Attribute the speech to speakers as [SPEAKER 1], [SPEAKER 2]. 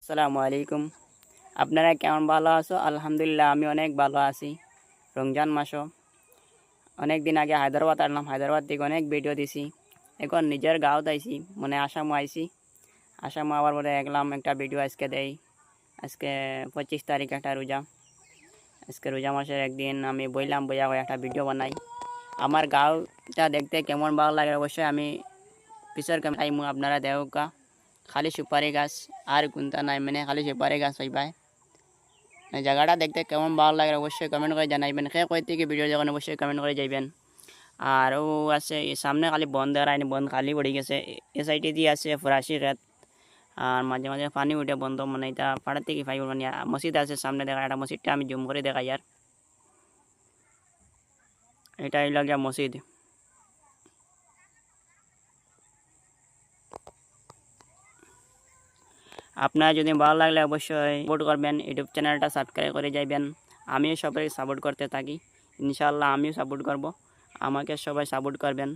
[SPEAKER 1] আসসালামু আলাইকুম। আপনারা কেমন ভালো আছো? আলহামদুলিল্লাহ আমি অনেক ভালো আছি। রমজান মাসও অনেক দিন আগে হায়দ্রাবাদ আসলাম, হায়দ্রাবাদ থেকে অনেক ভিডিও দিছি। এখন নিজের গাঁৱত আইছি, মানে আসামও আইছি। আসামও আবার পরে দেখলাম একটা ভিডিও আজকে দেই। আজকে 25 তারিখ একটা রোজা। আজকে রোজা মাসের একদিন আমি বইলাম বইয়া একটা ভিডিও বানাই। আমার গাঁওটা দেখতে কেমন ভালো লাগে অবশ্যই আমি পিছর কেমন আপনারা দেখা। খালি সুপারি গাছ আর কোনটা নাই, মানে খালি সুপারি গাছ হইবাই। জায়গাটা দেখতে কেমন ভালো লাগে অবশ্যই কমেন্ট করে জানাইবেন। কে কই থেকে ভিডিও দেখেন অবশ্যই কমেন্ট করে যাইবেন। আর ও আছে সামনে খালি বন্ধ দেখায়নি, বন্ধ খালি পড়ে গেছে। এ সাইডে দিয়ে আছে ফরাসি খেত, আর মাঝে মাঝে পানি উঠে বন্ধ, মানে এটা পাড়ার থেকে ফাইব মানে মসজিদ আছে সামনে দেখা। একটা মসজিদটা আমি জুম করে দেখাই। আর এটা হইল গিয়া মসজিদ। আপনার যদি ভালো লাগলে অবশ্যই সাপোর্ট করবেন, ইউটিউব চ্যানেলটা সাবস্ক্রাইব করে যাইবেন। আমিও সবাই সাপোর্ট করতে থাকি, ইনশাআল্লাহ আমিও সাপোর্ট করব, আমাকে সবাই সাপোর্ট করবেন।